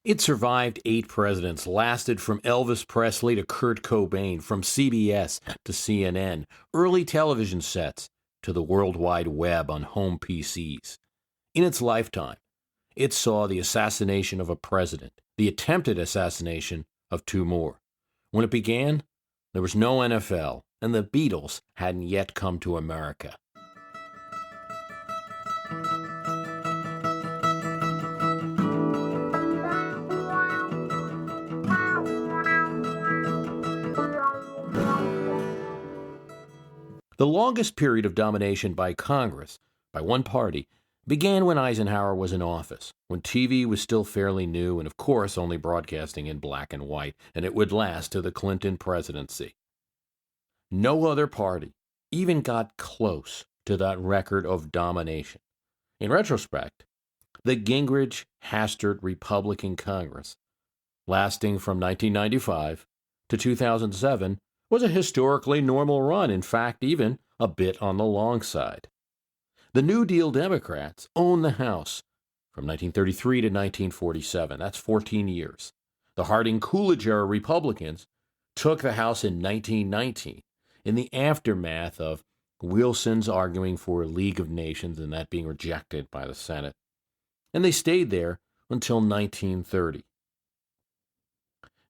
It survived 8 presidents, lasted from Elvis Presley to Kurt Cobain, from CBS to CNN, early television sets to the World Wide Web on home PCs. In its lifetime, it saw the assassination of a president, the attempted assassination of 2 more. When it began, there was no NFL, and the Beatles hadn't yet come to America. The longest period of domination by Congress, by one party, began when Eisenhower was in office, when TV was still fairly new and, of course, only broadcasting in black and white, and it would last to the Clinton presidency. No other party even got close to that record of domination. In retrospect, the Gingrich-Hastert Republican Congress, lasting from 1995 to 2007, was a historically normal run, in fact, even a bit on the long side. The New Deal Democrats owned the House from 1933 to 1947. That's 14 years. The Harding Coolidge Era Republicans took the House in 1919 in the aftermath of Wilson's arguing for a League of Nations and that being rejected by the Senate. And they stayed there until 1930,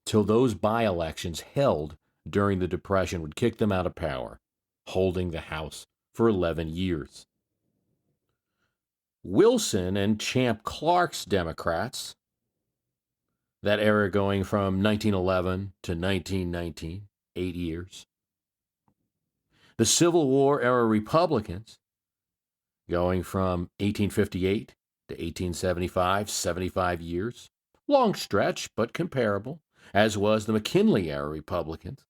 till those by-elections held during the Depression would kick them out of power, holding the House for 11 years. Wilson and Champ Clark's Democrats, that era going from 1911 to 1919, 8 years. The Civil War era Republicans, going from 1858 to 1875, 75 years. Long stretch, but comparable, as was the McKinley era Republicans,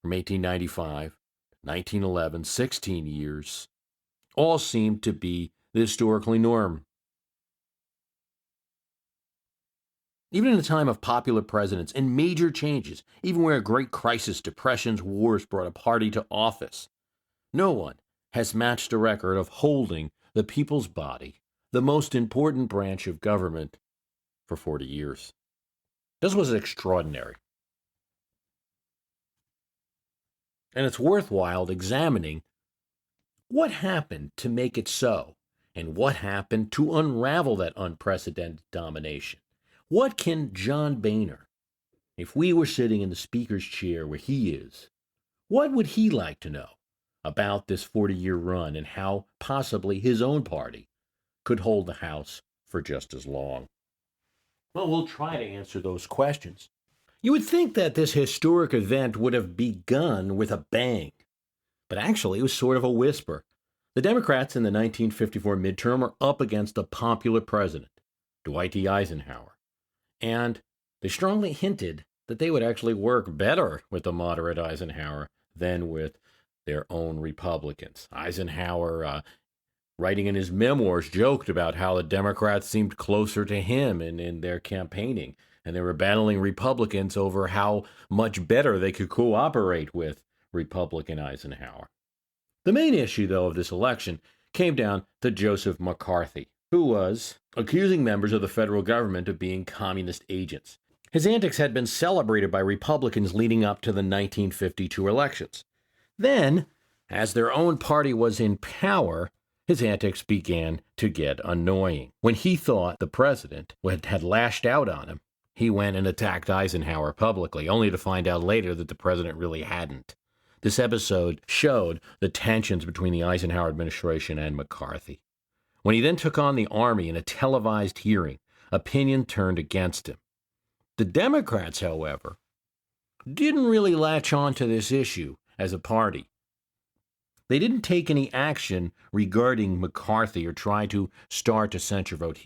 from 1895 to 1911, 16 years, all seemed to be the historically norm. Even in a time of popular presidents and major changes, even where a great crisis, depressions, wars brought a party to office, no one has matched a record of holding the people's body, the most important branch of government, for 40 years. This was extraordinary. And it's worthwhile examining what happened to make it so, and what happened to unravel that unprecedented domination. What can John Boehner, if we were sitting in the speaker's chair where he is, what would he like to know about this 40-year run and how possibly his own party could hold the House for just as long? Well, we'll try to answer those questions. You would think that this historic event would have begun with a bang, but actually it was sort of a whisper. The Democrats in the 1954 midterm were up against a popular president, Dwight D. Eisenhower, and they strongly hinted that they would actually work better with the moderate Eisenhower than with their own Republicans. Eisenhower, writing in his memoirs, joked about how the Democrats seemed closer to him in their campaigning, and they were battling Republicans over how much better they could cooperate with Republican Eisenhower. The main issue, though, of this election came down to Joseph McCarthy, who was accusing members of the federal government of being communist agents. His antics had been celebrated by Republicans leading up to the 1952 elections. Then, as their own party was in power, his antics began to get annoying. When he thought the president had lashed out on him, he went and attacked Eisenhower publicly, only to find out later that the president really hadn't. This episode showed the tensions between the Eisenhower administration and McCarthy. When he then took on the Army in a televised hearing, opinion turned against him. The Democrats, however, didn't really latch on to this issue as a party. They didn't take any action regarding McCarthy or try to start a censure vote.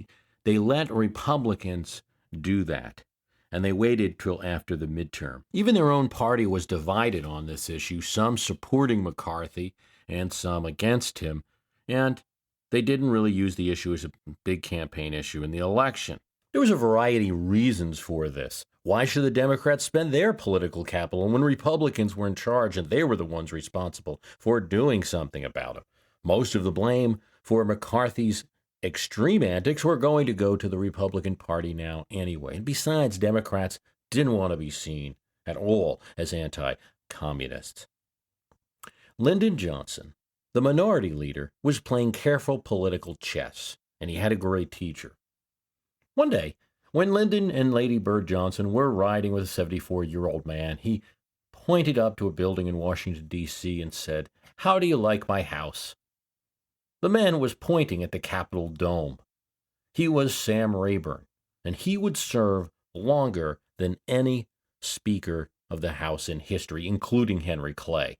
They let Republicans do that, and they waited till after the midterm. Even their own party was divided on this issue, some supporting McCarthy and some against him, and they didn't really use the issue as a big campaign issue in the election. There was a variety of reasons for this. Why should the Democrats spend their political capital when Republicans were in charge and they were the ones responsible for doing something about it? Most of the blame for McCarthy's extreme antics were going to go to the Republican Party now anyway. And besides, Democrats didn't want to be seen at all as anti-communists. Lyndon Johnson, the minority leader, was playing careful political chess, and he had a great teacher. One day, when Lyndon and Lady Bird Johnson were riding with a 74-year-old man, he pointed up to a building in Washington, D.C. and said, "How do you like my house?" The man was pointing at the Capitol dome. He was Sam Rayburn, and he would serve longer than any Speaker of the House in history, including Henry Clay.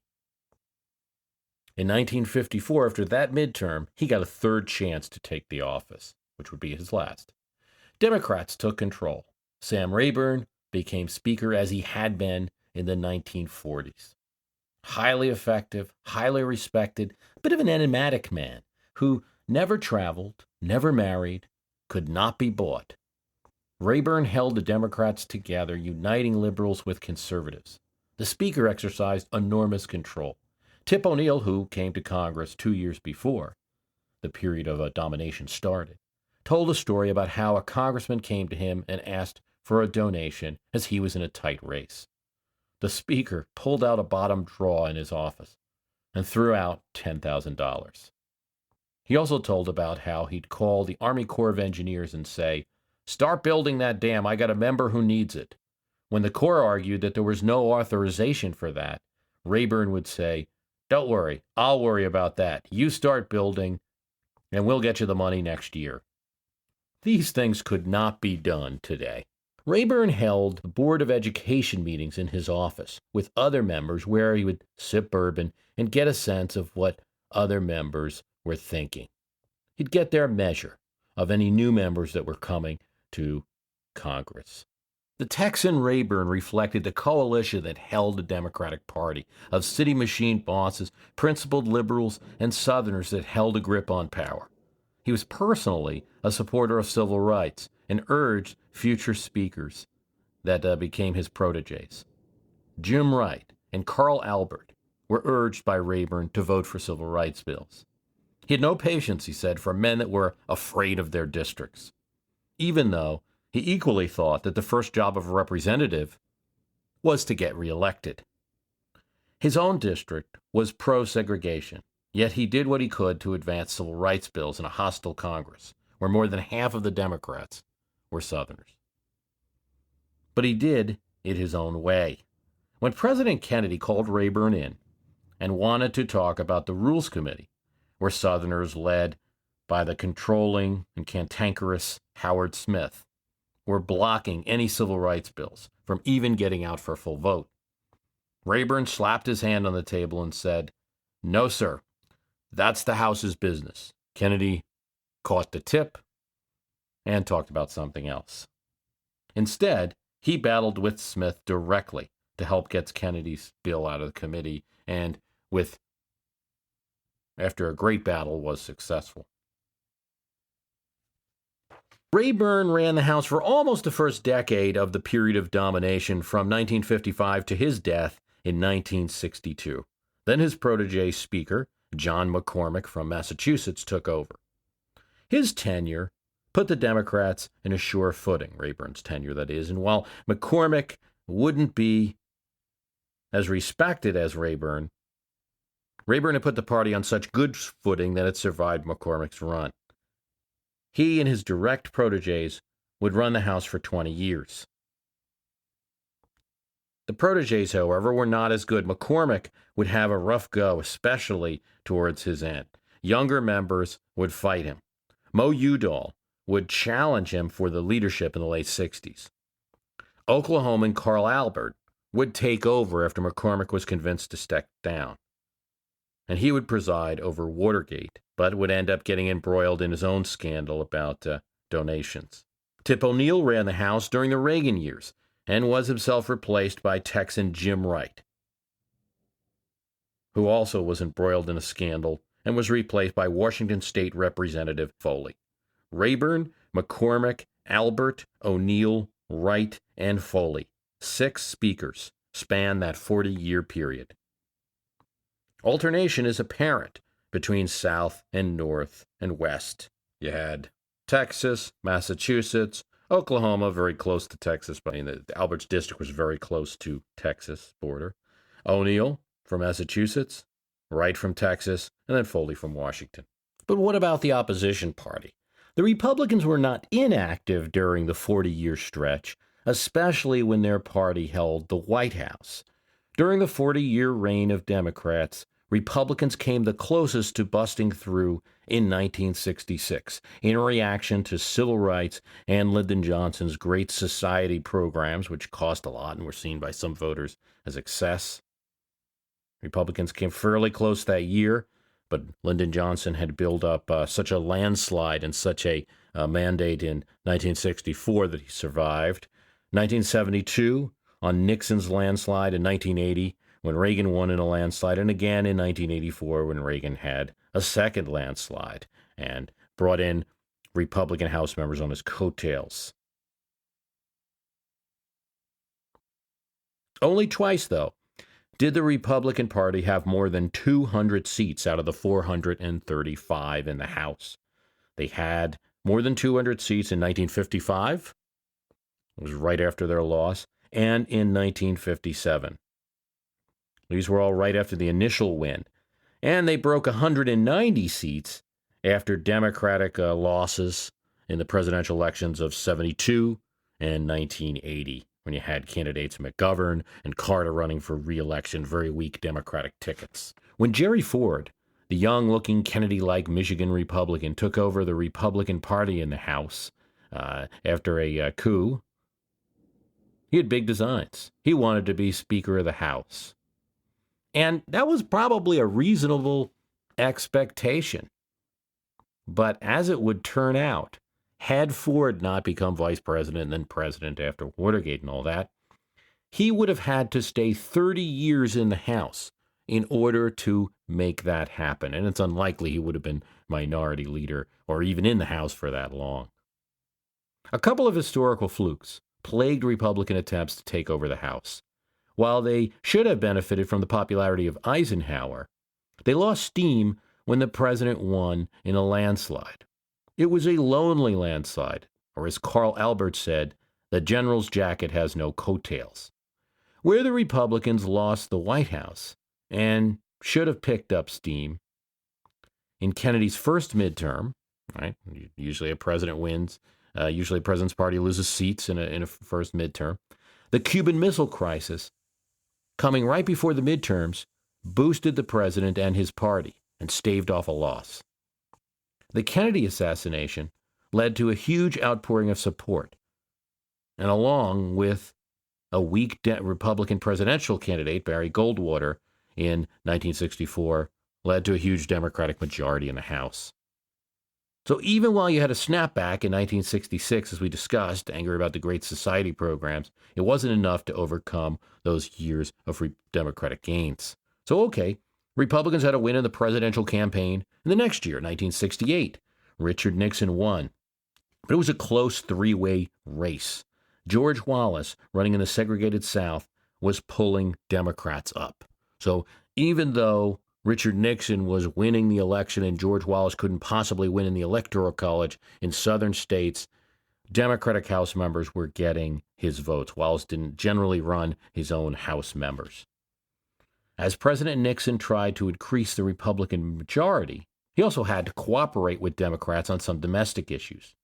In 1954, after that midterm, he got a third chance to take the office, which would be his last. Democrats took control. Sam Rayburn became Speaker as he had been in the 1940s. Highly effective, highly respected, a bit of an enigmatic man who never traveled, never married, could not be bought. Rayburn held the Democrats together, uniting liberals with conservatives. The Speaker exercised enormous control. Tip O'Neill, who came to Congress 2 years before the period of domination started, told a story about how a congressman came to him and asked for a donation as he was in a tight race. The Speaker pulled out a bottom drawer in his office and threw out $10,000. He also told about how he'd call the Army Corps of Engineers and say, "Start building that dam, I got a member who needs it." When the Corps argued that there was no authorization for that, Rayburn would say, "Don't worry, I'll worry about that. You start building, and we'll get you the money next year." These things could not be done today. Rayburn held the Board of Education meetings in his office with other members where he would sip bourbon and get a sense of what other members were thinking. He'd get their measure of any new members that were coming to Congress. The Texan Rayburn reflected the coalition that held the Democratic Party of city machine bosses, principled liberals, and Southerners that held a grip on power. He was personally a supporter of civil rights and urged future speakers that became his protégés. Jim Wright and Carl Albert were urged by Rayburn to vote for civil rights bills. He had no patience, he said, for men that were afraid of their districts, even though he equally thought that the first job of a representative was to get reelected. His own district was pro-segregation, yet he did what he could to advance civil rights bills in a hostile Congress, where more than half of the Democrats were Southerners. But he did it his own way. When President Kennedy called Rayburn in and wanted to talk about the Rules Committee, where Southerners led by the controlling and cantankerous Howard Smith were blocking any civil rights bills from even getting out for a full vote, Rayburn slapped his hand on the table and said, "No, sir, that's the House's business." Kennedy caught the tip and talked about something else. Instead, he battled with Smith directly to help get Kennedy's bill out of the committee, and after a great battle, was successful. Rayburn ran the House for almost the first decade of the period of domination from 1955 to his death in 1962. Then his protege Speaker, John McCormick from Massachusetts, took over. His tenure put the Democrats in a sure footing, Rayburn's tenure, that is, and while McCormick wouldn't be as respected as Rayburn had put the party on such good footing that it survived McCormick's run. He and his direct protégés would run the House for 20 years. The protégés, however, were not as good. McCormick would have a rough go, especially towards his end. Younger members would fight him. Mo Udall would challenge him for the leadership in the late 60s. Oklahoman Carl Albert would take over after McCormick was convinced to step down. And he would preside over Watergate, but would end up getting embroiled in his own scandal about donations. Tip O'Neill ran the House during the Reagan years and was himself replaced by Texan Jim Wright, who also was embroiled in a scandal and was replaced by Washington State Representative Foley. Rayburn, McCormick, Albert, O'Neill, Wright, and Foley, 6 speakers, span that 40-year period. Alternation is apparent between South and North and West You had Texas, Massachusetts, Oklahoma, very close to Texas. I mean, the Alberts district was very close to Texas border. O'Neill from Massachusetts, Wright from Texas, and then Foley from Washington. But what about the opposition party? The Republicans were not inactive during the 40-year stretch, especially when their party held the White House. During the 40-year reign of Democrats, Republicans came the closest to busting through in 1966 in reaction to civil rights and Lyndon Johnson's Great Society programs, which cost a lot and were seen by some voters as excess. Republicans came fairly close that year, but Lyndon Johnson had built up such a landslide and such a mandate in 1964 that he survived. 1972, on Nixon's landslide in 1980, when Reagan won in a landslide, and again in 1984 when Reagan had a second landslide and brought in Republican House members on his coattails. Only twice, though, did the Republican Party have more than 200 seats out of the 435 in the House. They had more than 200 seats in 1955, it was right after their loss, and in 1957. These were all right after the initial win. And they broke 190 seats after Democratic losses in the presidential elections of 72 and 1980, when you had candidates McGovern and Carter running for re-election, very weak Democratic tickets. When Jerry Ford, the young-looking Kennedy-like Michigan Republican, took over the Republican Party in the House after a coup, he had big designs. He wanted to be Speaker of the House. And that was probably a reasonable expectation. But as it would turn out, had Ford not become vice president and then president after Watergate and all that, he would have had to stay 30 years in the House in order to make that happen. And it's unlikely he would have been minority leader or even in the House for that long. A couple of historical flukes plagued Republican attempts to take over the House. While they should have benefited from the popularity of Eisenhower, they lost steam when the president won in a landslide. It was a lonely landslide, or as Carl Albert said, the general's jacket has no coattails. Where the Republicans lost the White House and should have picked up steam in Kennedy's first midterm, right? Usually a president wins. Usually a president's party loses seats in a first midterm. The Cuban Missile Crisis, coming right before the midterms, boosted the president and his party and staved off a loss. The Kennedy assassination led to a huge outpouring of support, and along with a weak Republican presidential candidate, Barry Goldwater, in 1964, led to a huge Democratic majority in the House. So even while you had a snapback in 1966, as we discussed, anger about the Great Society programs, it wasn't enough to overcome those years of Democratic gains. So, okay, Republicans had a win in the presidential campaign in the next year, 1968. Richard Nixon won. But it was a close three-way race. George Wallace, running in the segregated South, was pulling Democrats up. So even though Richard Nixon was winning the election and George Wallace couldn't possibly win in the Electoral College in southern states, Democratic House members were getting his votes. Wallace didn't generally run his own House members. As President Nixon tried to increase the Republican majority, he also had to cooperate with Democrats on some domestic issues.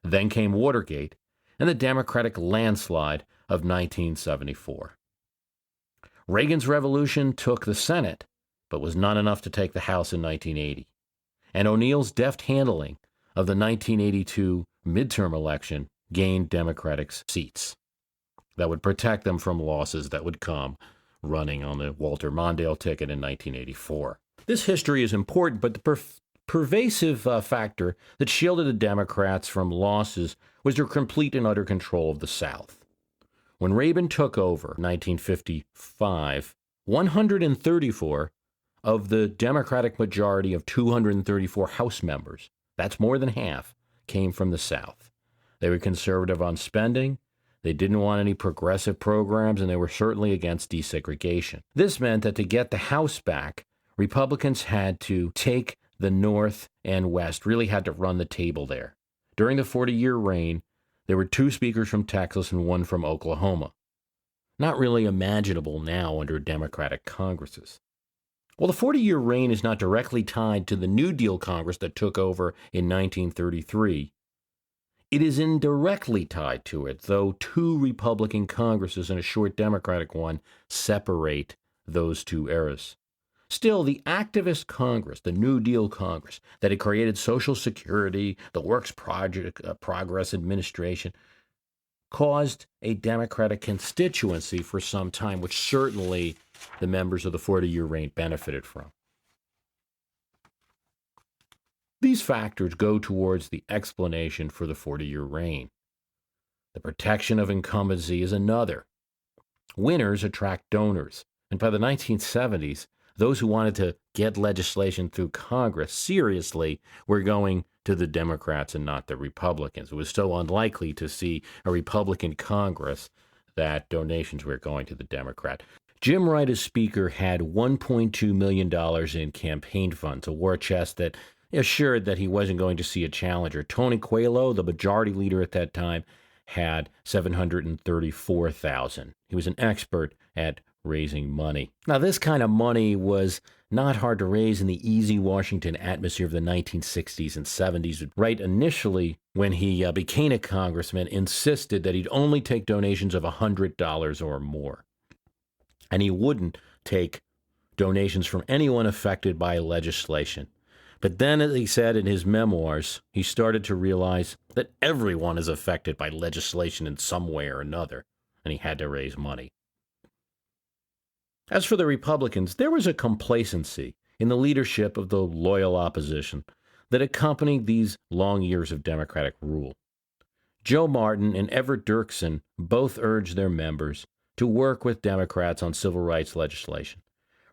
Then came Watergate and the Democratic landslide of 1974. Reagan's revolution took the Senate, but was not enough to take the House in 1980. And O'Neill's deft handling of the 1982 midterm election gained Democratic seats that would protect them from losses that would come running on the Walter Mondale ticket in 1984. This history is important, but the pervasive factor that shielded the Democrats from losses was their complete and utter control of the South. When Rayburn took over in 1955, 134 of the Democratic majority of 234 House members, that's more than half, came from the South. They were conservative on spending, they didn't want any progressive programs, and they were certainly against desegregation. This meant that to get the House back, Republicans had to take the North and West really had to run the table there. During the 40-year reign, there were 2 speakers from Texas and 1 from Oklahoma. Not really imaginable now under Democratic Congresses. Well, the 40-year reign is not directly tied to the New Deal Congress that took over in 1933. It is indirectly tied to it, though 2 Republican Congresses and a short Democratic one separate those 2 eras. Still, the activist Congress, the New Deal Congress, that had created Social Security, the Works Progress Administration, caused a Democratic constituency for some time, which certainly the members of the 40-year reign benefited from. These factors go towards the explanation for the 40-year reign. The protection of incumbency is another. Winners attract donors, and by the 1970s, those who wanted to get legislation through Congress seriously were going to the Democrats and not the Republicans. It was so unlikely to see a Republican Congress that donations were going to the Democrat. Jim Wright, as Speaker, had $1.2 million in campaign funds, a war chest that assured that he wasn't going to see a challenger. Tony Coelho, the majority leader at that time, had $734,000. He was an expert at raising money. Now, this kind of money was not hard to raise in the easy Washington atmosphere of the 1960s and 70s. Wright initially, when he became a congressman, insisted that he'd only take donations of $100 or more. And he wouldn't take donations from anyone affected by legislation. But then, as he said in his memoirs, he started to realize that everyone is affected by legislation in some way or another, and he had to raise money. As for the Republicans, there was a complacency in the leadership of the loyal opposition that accompanied these long years of Democratic rule. Joe Martin and Everett Dirksen both urged their members to work with Democrats on civil rights legislation.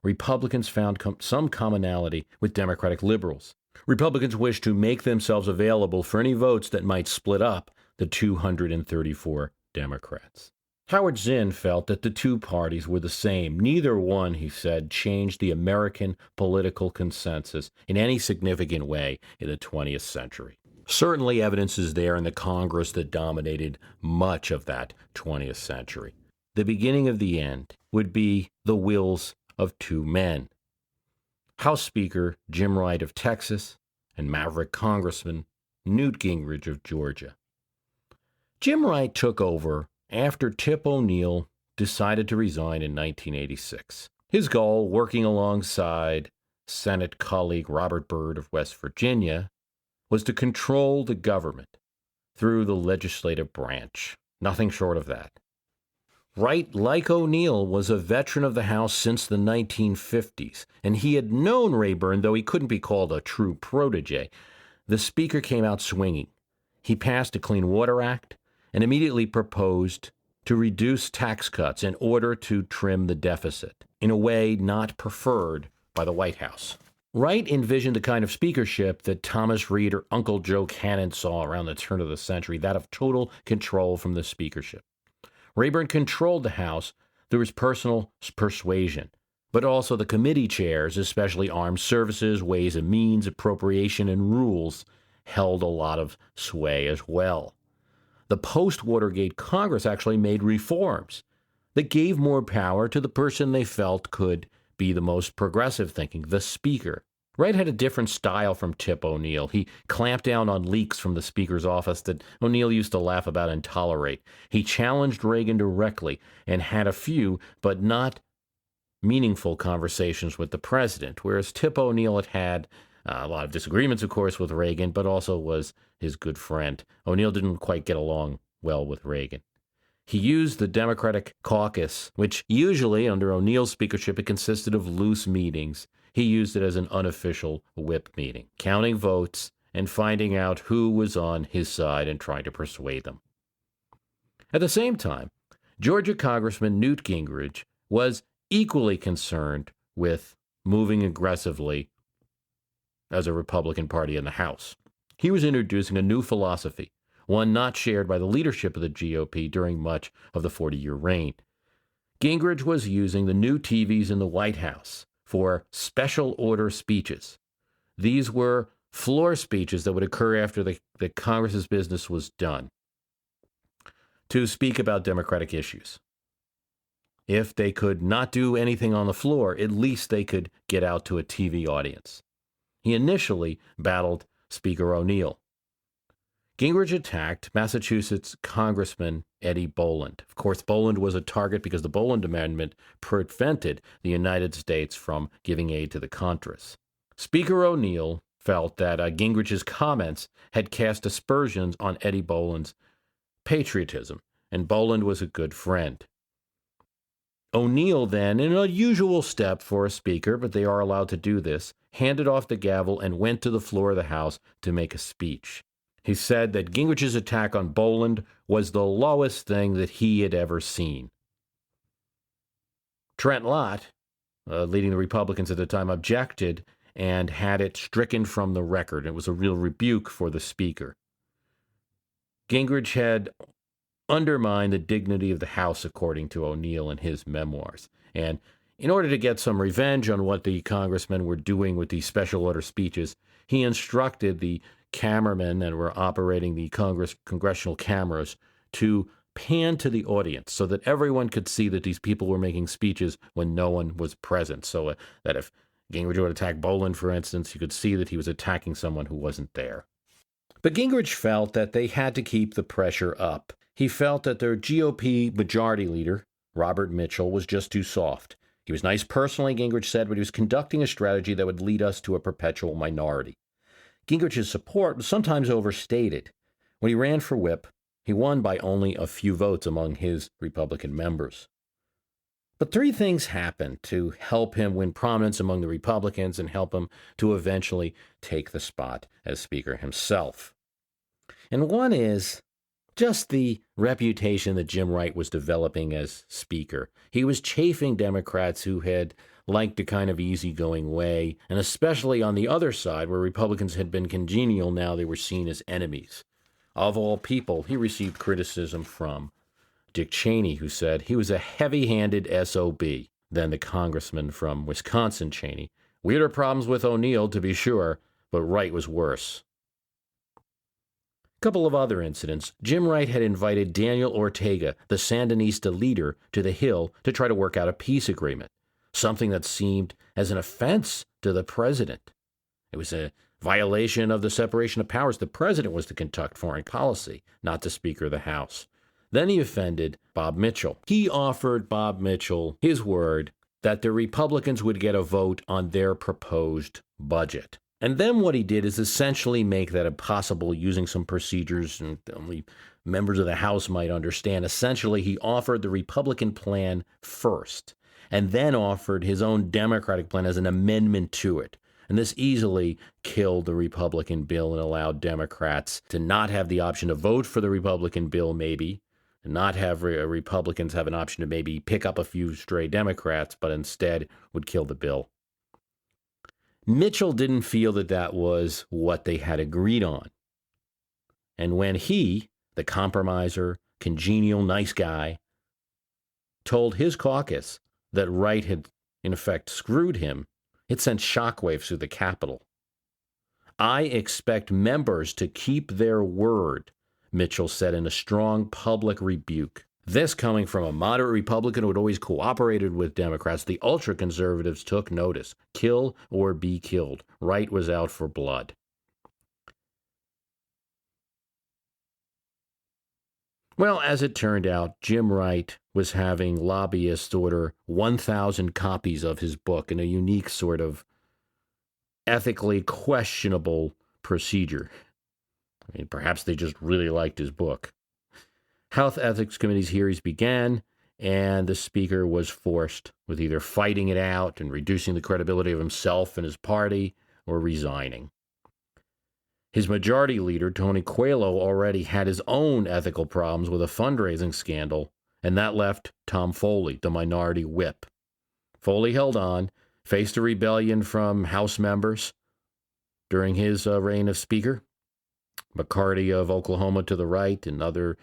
Republicans found some commonality with Democratic liberals. Republicans wished to make themselves available for any votes that might split up the 234 Democrats. Howard Zinn felt that the 2 parties were the same. Neither one, he said, changed the American political consensus in any significant way in the 20th century. Certainly evidence is there in the Congress that dominated much of that 20th century. The beginning of the end would be the wills of 2 men. House Speaker Jim Wright of Texas and maverick Congressman Newt Gingrich of Georgia. Jim Wright took over after Tip O'Neill decided to resign in 1986. His goal, working alongside Senate colleague Robert Byrd of West Virginia, was to control the government through the legislative branch. Nothing short of that. Wright, like O'Neill, was a veteran of the House since the 1950s, and he had known Rayburn, though he couldn't be called a true protege. The Speaker came out swinging. He passed a Clean Water Act and immediately proposed to reduce tax cuts in order to trim the deficit, in a way not preferred by the White House. Wright envisioned the kind of speakership that Thomas Reed or Uncle Joe Cannon saw around the turn of the century, that of total control from the speakership. Rayburn controlled the House through his personal persuasion, but also the committee chairs, especially Armed Services, Ways and Means, Appropriation, and Rules, held a lot of sway as well. The post-Watergate Congress actually made reforms that gave more power to the person they felt could be the most progressive thinking, the Speaker. Wright had a different style from Tip O'Neill. He clamped down on leaks from the Speaker's office that O'Neill used to laugh about and tolerate. He challenged Reagan directly and had a few, but not meaningful conversations with the president, whereas Tip O'Neill had a lot of disagreements, of course, with Reagan, but also was his good friend. O'Neill didn't quite get along well with Reagan. He used the Democratic caucus, which usually, under O'Neill's speakership, it consisted of loose meetings. He used it as an unofficial whip meeting, counting votes and finding out who was on his side and trying to persuade them. At the same time, Georgia Congressman Newt Gingrich was equally concerned with moving aggressively as a Republican Party in the House. He was introducing a new philosophy, one not shared by the leadership of the GOP during much of the 40-year reign. Gingrich was using the new TVs in the White House for special order speeches. These were floor speeches that would occur after the Congress's business was done to speak about Democratic issues. If they could not do anything on the floor, at least they could get out to a TV audience. He initially battled Speaker O'Neill. Gingrich attacked Massachusetts Congressman Eddie Boland. Of course, Boland was a target because the Boland Amendment prevented the United States from giving aid to the Contras. Speaker O'Neill felt that Gingrich's comments had cast aspersions on Eddie Boland's patriotism, and Boland was a good friend. O'Neill then, in an unusual step for a speaker, but they are allowed to do this, handed off the gavel and went to the floor of the House to make a speech. He said that Gingrich's attack on Boland was the lowest thing that he had ever seen. Trent Lott, leading the Republicans at the time, objected and had it stricken from the record. It was a real rebuke for the speaker. Gingrich had undermined the dignity of the House, according to O'Neill in his memoirs. And in order to get some revenge on what the congressmen were doing with these special order speeches, he instructed the cameramen that were operating the congressional cameras to pan to the audience so that everyone could see that these people were making speeches when no one was present. So that if Gingrich would attack Boland, for instance, you could see that he was attacking someone who wasn't there. But Gingrich felt that they had to keep the pressure up. He felt that their GOP majority leader, Robert Mitchell, was just too soft. He was nice personally, Gingrich said, but he was conducting a strategy that would lead us to a perpetual minority. Gingrich's support was sometimes overstated. When he ran for whip, he won by only a few votes among his Republican members. But three things happened to help him win prominence among the Republicans and help him to eventually take the spot as Speaker himself. And one is just the reputation that Jim Wright was developing as Speaker. He was chafing Democrats who had liked a kind of easygoing way, and especially on the other side, where Republicans had been congenial, now they were seen as enemies. Of all people, he received criticism from Dick Cheney, who said he was a heavy-handed SOB. Then the congressman from Wisconsin, Cheney. We had our problems with O'Neill, to be sure, but Wright was worse. A couple of other incidents. Jim Wright had invited Daniel Ortega, the Sandinista leader, to the Hill to try to work out a peace agreement, something that seemed as an offense to the president. It was a violation of the separation of powers. The president was to conduct foreign policy, not the Speaker of the House. Then he offended Bob Mitchell. He offered Bob Mitchell his word that the Republicans would get a vote on their proposed budget. And then what he did is essentially make that impossible using some procedures and only members of the House might understand. Essentially, he offered the Republican plan first and then offered his own Democratic plan as an amendment to it. And this easily killed the Republican bill and allowed Democrats to not have the option to vote for the Republican bill, maybe, and not have Republicans have an option to maybe pick up a few stray Democrats, but instead would kill the bill. Mitchell didn't feel that that was what they had agreed on. And when he, the compromiser, congenial, nice guy, told his caucus that Wright had, in effect, screwed him, it sent shockwaves through the Capitol. I expect members to keep their word, Mitchell said in a strong public rebuke. This coming from a moderate Republican who had always cooperated with Democrats. The ultra-conservatives took notice. Kill or be killed. Wright was out for blood. Well, as it turned out, Jim Wright was having lobbyists order 1,000 copies of his book in a unique sort of ethically questionable procedure. I mean, perhaps they just really liked his book. House Ethics Committee's hearings began, and the Speaker was forced with either fighting it out and reducing the credibility of himself and his party or resigning. His majority leader, Tony Coelho, already had his own ethical problems with a fundraising scandal, and that left Tom Foley, the minority whip. Foley held on, faced a rebellion from House members during his reign of Speaker, McCarty of Oklahoma to the right, and other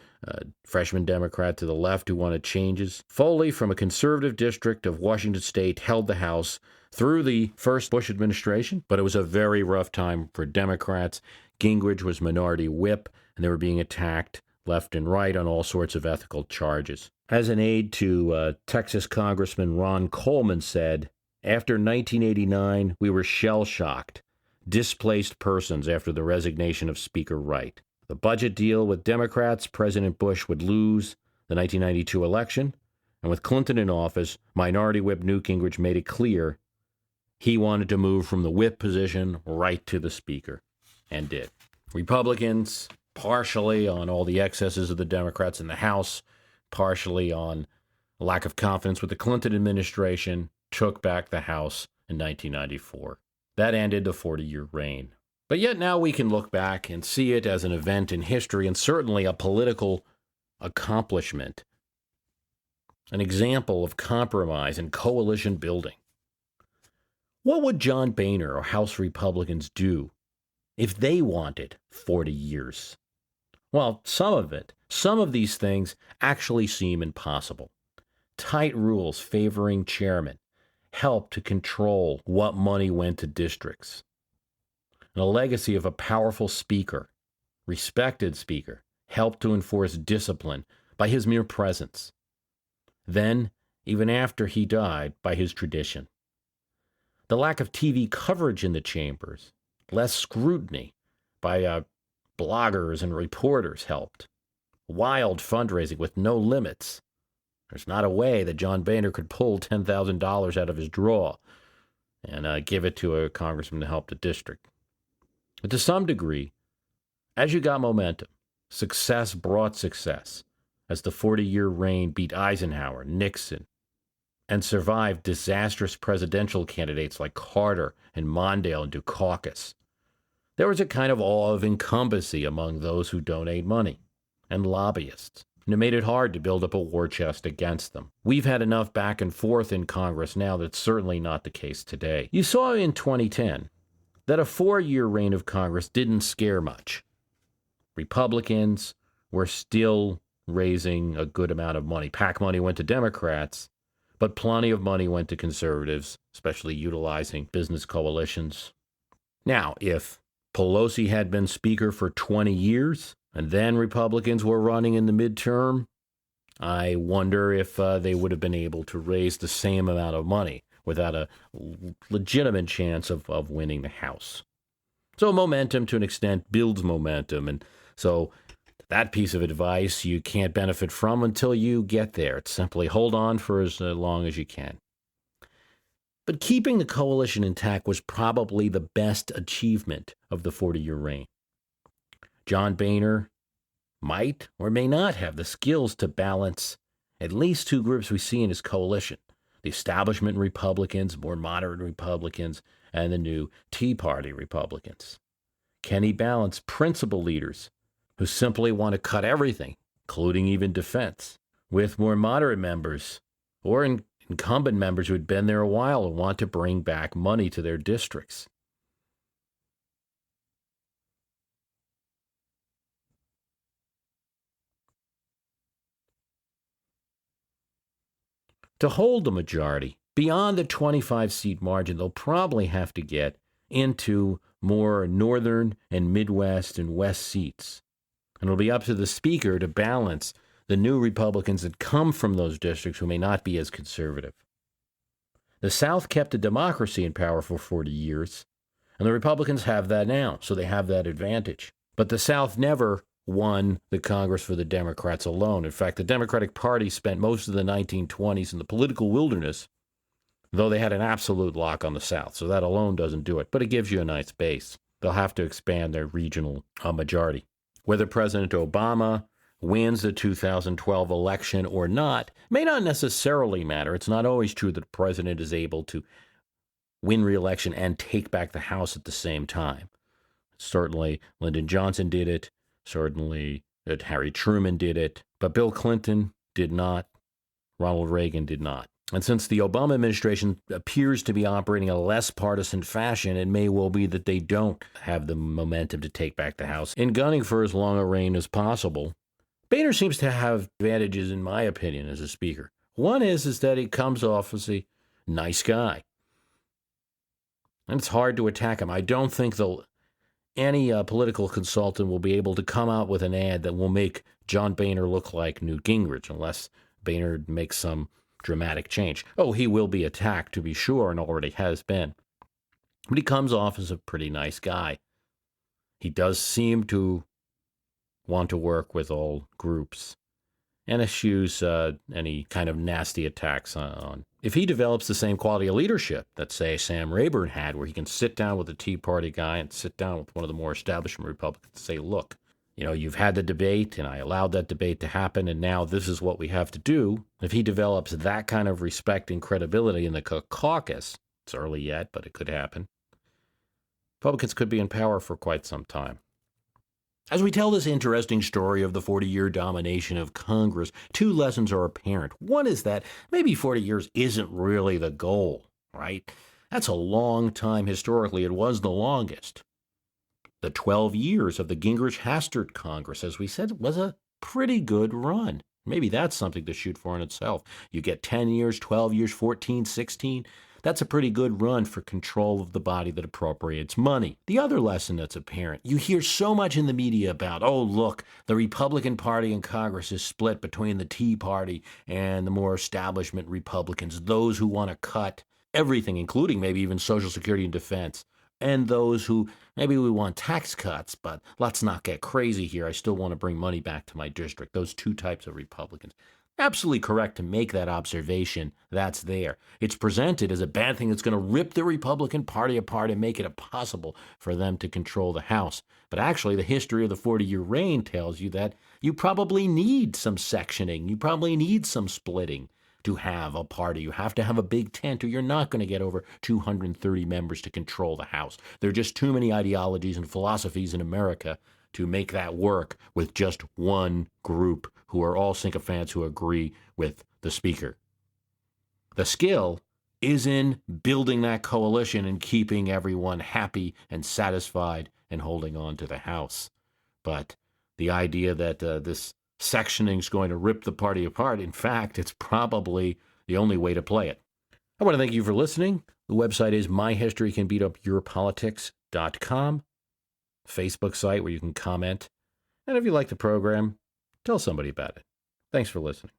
freshman Democrat to the left who wanted changes. Foley, from a conservative district of Washington State, held the House through the first Bush administration, but it was a very rough time for Democrats. Gingrich was minority whip, and they were being attacked left and right on all sorts of ethical charges. As an aide to Texas Congressman Ron Coleman said, after 1989, we were shell-shocked, displaced persons after the resignation of Speaker Wright. The budget deal with Democrats, President Bush would lose the 1992 election, and with Clinton in office, Minority Whip Newt Gingrich made it clear he wanted to move from the whip position right to the Speaker, and did. Republicans, partially on all the excesses of the Democrats in the House, partially on a lack of confidence with the Clinton administration, took back the House in 1994. That ended the 40-year reign. But yet now we can look back and see it as an event in history, and certainly a political accomplishment, an example of compromise and coalition building. What would John Boehner or House Republicans do if they wanted 40 years? Well, some of these things actually seem impossible. Tight rules favoring chairmen help to control what money went to districts. And a legacy of a powerful speaker, respected speaker, helped to enforce discipline by his mere presence. Then, even after he died, by his tradition. The lack of TV coverage in the chambers, less scrutiny by bloggers and reporters helped. Wild fundraising with no limits. There's not a way that John Boehner could pull $10,000 out of his drawer and give it to a congressman to help the district. But to some degree, as you got momentum, success brought success, as the 40-year reign beat Eisenhower, Nixon, and survived disastrous presidential candidates like Carter and Mondale and Dukakis. There was a kind of awe of incumbency among those who donate money, and lobbyists, and it made it hard to build up a war chest against them. We've had enough back and forth in Congress now that's certainly not the case today. You saw in 2010 that a 4-year reign of Congress didn't scare much. Republicans were still raising a good amount of money. PAC money went to Democrats, but plenty of money went to conservatives, especially utilizing business coalitions. Now, if Pelosi had been Speaker for 20 years, and then Republicans were running in the midterm, I wonder if they would have been able to raise the same amount of money without a legitimate chance of winning the House. So momentum, to an extent, builds momentum. And so that piece of advice you can't benefit from until you get there. It's simply hold on for as long as you can. But keeping the coalition intact was probably the best achievement of the 40-year reign. John Boehner might or may not have the skills to balance at least two groups we see in his coalition: the establishment Republicans, more moderate Republicans, and the new Tea Party Republicans. Can he balance principal leaders who simply want to cut everything, including even defense, with more moderate members or incumbent members who had been there a while and want to bring back money to their districts? To hold the majority beyond the 25-seat margin, they'll probably have to get into more northern and Midwest and West seats. And it'll be up to the Speaker to balance the new Republicans that come from those districts who may not be as conservative. The South kept a democracy in power for 40 years, and the Republicans have that now, so they have that advantage. But the South never won the Congress for the Democrats alone. In fact, the Democratic Party spent most of the 1920s in the political wilderness, though they had an absolute lock on the South, so that alone doesn't do it. But it gives you a nice base. They'll have to expand their regional majority. Whether President Obama wins the 2012 election or not may not necessarily matter. It's not always true that the president is able to win re-election and take back the House at the same time. Certainly, Lyndon Johnson did it. Certainly, Harry Truman did it. But Bill Clinton did not. Ronald Reagan did not. And since the Obama administration appears to be operating in a less partisan fashion, it may well be that they don't have the momentum to take back the House in gunning for as long a reign as possible. Boehner seems to have advantages, in my opinion, as a speaker. One is that he comes off as a nice guy. And it's hard to attack him. I don't think any political consultant will be able to come out with an ad that will make John Boehner look like Newt Gingrich, unless Boehner makes some dramatic change. Oh, he will be attacked, to be sure, and already has been. But he comes off as a pretty nice guy. He does seem to want to work with all groups and eschews any kind of nasty attacks on. If he develops the same quality of leadership that, say, Sam Rayburn had, where he can sit down with a Tea Party guy and sit down with one of the more establishment Republicans and say, look, you've had the debate, and I allowed that debate to happen, and now this is what we have to do. If he develops that kind of respect and credibility in the caucus, it's early yet, but it could happen, Republicans could be in power for quite some time. As we tell this interesting story of the 40-year domination of Congress, two lessons are apparent. One is that maybe 40 years isn't really the goal, right? That's a long time. Historically, it was the longest. The 12 years of the Gingrich-Hastert Congress, as we said, was a pretty good run. Maybe that's something to shoot for in itself. You get 10 years, 12 years, 14, 16. That's a pretty good run for control of the body that appropriates money. The other lesson that's apparent, you hear so much in the media about, oh, look, the Republican Party in Congress is split between the Tea Party and the more establishment Republicans, those who want to cut everything, including maybe even Social Security and defense, and those who, maybe we want tax cuts, but let's not get crazy here. I still want to bring money back to my district. Those two types of Republicans. Absolutely correct to make that observation. That's there. It's presented as a bad thing that's going to rip the Republican Party apart and make it impossible for them to control the House. But actually, the history of the 40-year reign tells you that you probably need some sectioning. You probably need some splitting to have a party. You have to have a big tent, or you're not going to get over 230 members to control the House. There are just too many ideologies and philosophies in America to make that work with just one group who are all sycophants who agree with the speaker. The skill is in building that coalition and keeping everyone happy and satisfied and holding on to the House. But the idea that this sectioning is going to rip the party apart, in fact, it's probably the only way to play it. I want to thank you for listening. The website is myhistorycanbeatupyourpolitics.com, Facebook site where you can comment. And if you like the program, tell somebody about it. Thanks for listening.